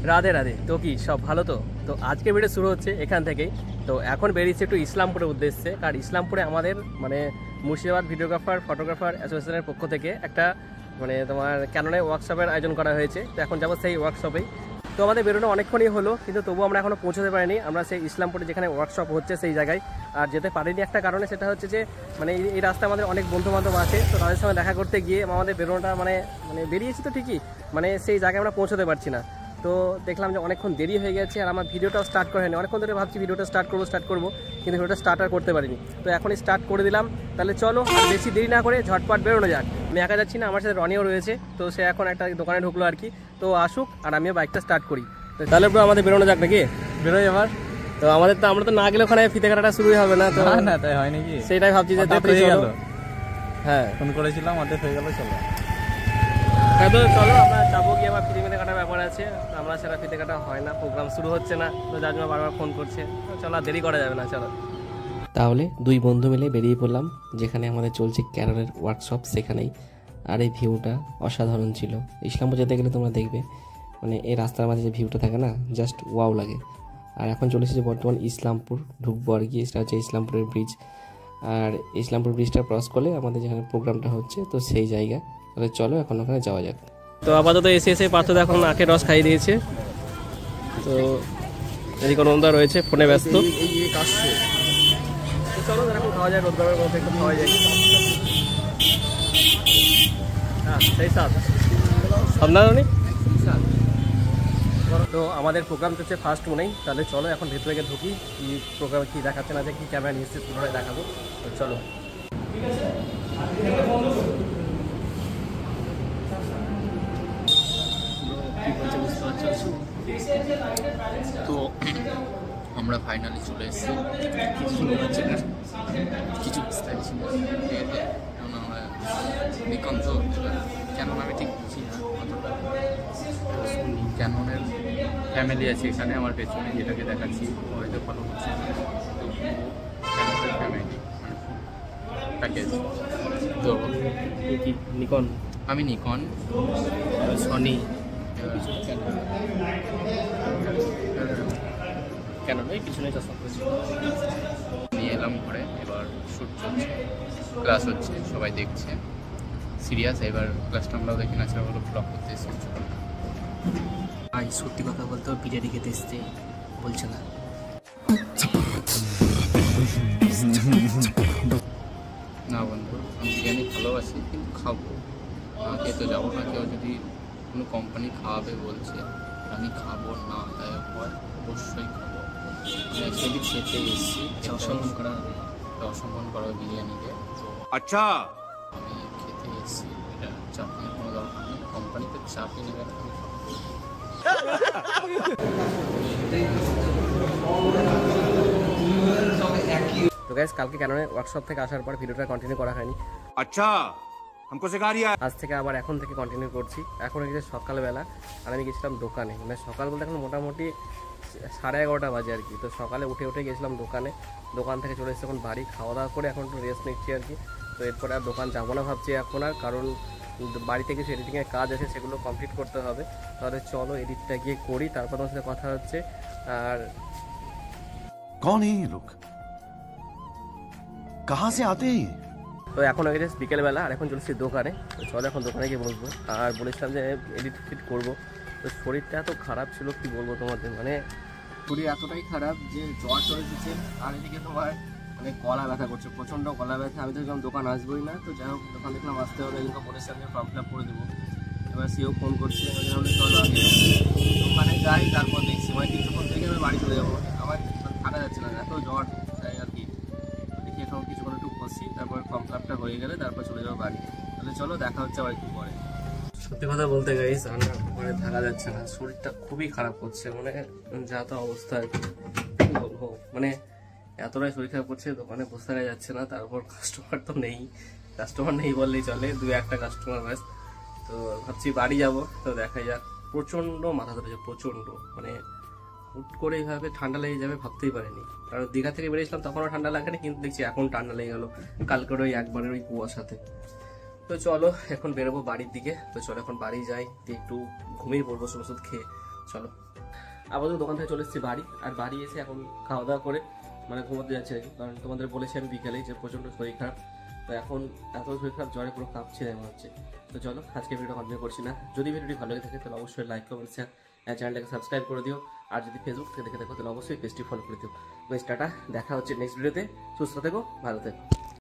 রাধে রাধে। তো কি সব ভালো? তো তো আজকে ভিডিও শুরু হচ্ছে এখান থেকেই। তো এখন বেরিয়েছে একটু ইসলামপুরের উদ্দেশ্যে, কারণ ইসলামপুরে আমাদের মানে মুর্শিদাবাদ ভিডিওগ্রাফার ফটোগ্রাফার অ্যাসোসিয়েশনের পক্ষ থেকে একটা মানে তোমার ক্যাননের ওয়ার্কশপের আয়োজন করা হয়েছে। তো এখন যাবো সেই ওয়ার্কশপেই। তো আমাদের বেরোনো অনেকক্ষণই হলো, কিন্তু তবুও আমরা এখনও পৌঁছতে পারিনি। আমরা সেই ইসলামপুরে যেখানে ওয়ার্কশপ হচ্ছে সেই জায়গায় আর যেতে পারিনি একটা কারণে, সেটা হচ্ছে যে মানে এই রাস্তায় আমাদের অনেক বন্ধুবান্ধব আছে। তো তাদের সঙ্গে দেখা করতে গিয়ে আমাদের বেরোনোটা মানে বেরিয়েছি তো ঠিকই, মানে সেই জায়গায় আমরা পৌঁছতে পারছি না। তো দেখলাম যে অনেকক্ষণ দেরি হয়ে গেছে আর আমার ভিডিওটাও স্টার্ট করে হয়নি। অনেকক্ষণ ধরে ভাবছি ভিডিওটা স্টার্ট করবো, কিন্তু ভিডিওটা স্টার্ট আর করতে পারিনি। তো এখনই স্টার্ট করে দিলাম। তাহলে চলো আর বেশি দেরি না করে ঝটপট বেরোনো যাক। আমি একা যাচ্ছি না, আমার সাথে রনিও রয়েছে। তো সে এখন একটা দোকানে ঢুকলো আর কি। তো আসুক আর আমিও বাইকটা স্টার্ট করি। তাহলে ব্রো আমাদের বেরোনো যাক নাকি? বেরোই এবার। তো আমরা তো না গেলে ওখানে ফিতে কাটাটা শুরুই হবে না। তো না তাই হয় নাকি, সেটাই ভাবছি যে হয়ে গেল। হ্যাঁ ফোন করেছিলাম, অর্ধেক হয়ে গেল। চলো হ্যাঁ, তো চলো আমরা যাবো গিয়ে আবার ফিতে কাটার ব্যাপার আছে। আমরা সেটা ফিতে কাটা হয় না, প্রোগ্রাম শুরু হচ্ছে না। তো জাজমা বারবার ফোন করছে। তো চলো আর দেরি করা যাবে না, চলো। তাহলে দুই বন্ধু মিলে বেরিয়ে পড়লাম যেখানে আমাদের চলছে ক্যাননের ওয়ার্কশপ, সেখানেই। আর এই ভিউটা অসাধারণ ছিল। ইসলামপুর যেতে গেলে তোমরা দেখবে মানে এই রাস্তার মাঝে যে ভিউটা থাকে না, জাস্ট ওয়াও লাগে। আর এখন চলে এসেছে বর্তমান ইসলামপুর, ঢুকবো আর কি। এটা হচ্ছে ইসলামপুরের ব্রিজ। আর ইসলামপুর ব্রিজটা ক্রস করলে আমাদের যেখানে প্রোগ্রামটা হচ্ছে তো সেই জায়গা। তাহলে চলো এখন ওখানে যাওয়া যাক। তো আপাতত এসে পার্থ এখন আখের রস খাইয়ে দিয়েছে। তো এদিকে নন্দা রয়েছে, ফোনে ব্যস্ত। চলো এখন খাওয়া যায়, রোদগামের মধ্যে একটু খাওয়া যায়। হ্যাঁ সেই সাথ আপনার অনেক। তো আমাদের প্রোগ্রাম চলছে ফার্স্ট মনেই। তাহলে চলো এখন ভেতরে গিয়ে ঢুকি, কি প্রোগ্রামে কী দেখাচ্ছে না, যে কী ক্যামেরা নিয়ে এসছে পুরোটাই দেখাবো। তো চলো। তো আমরা ফাইনালি চলে এসেছি। কিছু বুঝতে পারছি না, ঠিক আছে? কারণ আমরা নিকন তো ক্যানন আমি ঠিক বুঝি না অতটা। ক্যাননের ফ্যামিলি আছে এখানে আমার পেছনে, যেটাকে দেখাচ্ছি হয়তো ফলো করছে। তো ক্যাননের ফ্যামিলি মানে প্যাকেজ। তো কি নিকন? আমি নিকন, সনি, কেন এই পিছনে চশমা করছি। নিয়ে এলাম ঘরে। এবার শ্যুট চলছে, ক্লাস হচ্ছে, সবাই দেখছে সিরিয়াস। এবার ক্লাসটা আমরাও দেখি না, সেটা হলো ব্লগ করতে এসেছি। ভাই সত্যি কথা বলতে বিরিয়ানি খেতে এসছে, বলছে না। না বন্ধু, আমি বিরিয়ানি ভালোবাসি, কিন্তু খাবো না খেয়ে তো যাবো না। কেউ যদি কোনো কোম্পানি খাওয়াবে বলছে, আমি খাবো না, তাই হয় অবশ্যই খাবো। আমি অ্যাকচুয়ালি খেতে এসেছি, অসম্মান করা বিরিয়ানিকে। তো আচ্ছা আমি খেতে এসেছি, এটা চাপনির কোনো দরকার নেই। কোম্পানিতে চাপই নেবে না, আমি খাবো। তো গাইস, কালকে ক্যাননের ওয়ার্কশপ থেকে আসার পর ভিডিওটা কন্টিনিউ করা হয়নি। আচ্ছা हमको सिखा रिया। আজ থেকে আবার এখন থেকে কন্টিনিউ করছি। এখন গেছে সকালবেলা, আর আমি গেছিলাম দোকানে। মানে সকাল বলতে এখন মোটামুটি 11:30 বাজে আর কি। তো সকালে উঠে গেছিলাম দোকানে। দোকান থেকে চলে এসেছি এখন বাড়ি, খাওয়া দাওয়া করে এখন একটু রেস্ট নিচ্ছি আর কি। তো এরপরে আর দোকান যাবো না ভাবছি এখন আর, কারণ বাড়িতে কিছু এডিটিংয়ের কাজ আছে, সেগুলো কমপ্লিট করতে হবে। তাহলে চলো এডিটটা গিয়ে করি, তারপর তোমার সাথে কথা হচ্ছে। আর कौन है ये लोग, कहाँ से आते हैं? তো এখন হয়ে গেছে বিকেলবেলা, আর এখন চলছি দোকানে। তো চলো এখন দোকানে গিয়ে বসবো। আর বলেছিলাম যে এডিট করবো। তো শরীরটা এত খারাপ ছিল কি বলবো তোমাদের, মানে শরীর এতটাই খারাপ যে জ্বর চলে এসেছে। আর এদিকে তোমার মানে গলা ব্যথা করছে, প্রচণ্ড গলা ব্যথা। আমি তো যখন দোকান আসবোই না। তো যাই হোক দোকান দেখলাম আসতে হবে, কিন্তু বলেছে আমি ফর্ম ফিল আপ করে দেবো। এবার সেও ফোন করছে, চলো আগে দোকানে যাই, তারপর দেখছি মানে কিছুক্ষণ থেকে আমি বাড়ি চলে যাবো। আমার থাকা যাচ্ছে না, এত জ্বর তাই আর কি। দেখি এখন কিছুক্ষণ একটু বসি, তারপর ফর্ম ফিল আপটা হয়ে গেলে তারপর চলে যাবো বাড়ি। তাহলে চলো দেখা হচ্ছে আবার একটু পরে। সত্যি কথা বলতে গাইস, রান্না করে থাকা যাচ্ছে না, শরীরটা খুবই খারাপ করছে। মানে যা তো অবস্থা আর কি বলবো, মানে এতটাই শরীর খারাপ করছে, দোকানে বসে থাকা যাচ্ছে না। তারপর কাস্টমার তো নেই, কাস্টমার নেই বললেই চলে, 2-1টা কাস্টমার ব্যাস। তো ভাবছি বাড়ি যাব, তো দেখা যাক। প্রচণ্ড মাথা ধরেছে, প্রচণ্ড, মানে হুট করে এইভাবে ঠান্ডা লেগে যাবে ভাবতেই পারিনি। কারণ দীঘা থেকে বেরিয়েছিলাম তখনও ঠান্ডা লাগেনি, কিন্তু দেখছি এখন ঠান্ডা লেগে গেল কালকের ওই একবারের ওই কুয়াশাতে। তো চলো এখন বেরোবো বাড়ির দিকে। তো চলো এখন বাড়ি যাই, দিয়ে একটু ঘুমিয়ে পড়বো ওষুধ খেয়ে। চলো। আপাতত দোকান থেকে চলে এসেছি বাড়ি, আর বাড়ি এসে এখন খাওয়া দাওয়া করে মানে ঘুমোতে যাচ্ছে আর কি। কারণ তোমাদের বলেছি আমি বিকেলেই যে প্রচণ্ড শরীর খারাপ, তো এখন এত শরীর খারাপ, জ্বরে পুরো কাঁপছে মনে হচ্ছে। তো চলো আজকে ভিডিও কন্টিনিউ করছি না। যদি ভিডিওটি ভালো লেগে থাকে তাহলে অবশ্যই লাইক কমেন্ট শেয়ার, চ্যানেলটাকে সাবস্ক্রাইব করে দিও। আর যদি ফেসবুক থেকে দেখে থাকো তাহলে অবশ্যই পেজটি ফলো করে দিও। বেশ টাটা, দেখা হচ্ছে নেক্সট ভিডিওতে। সুস্থ থেকো, ভালো থেকো।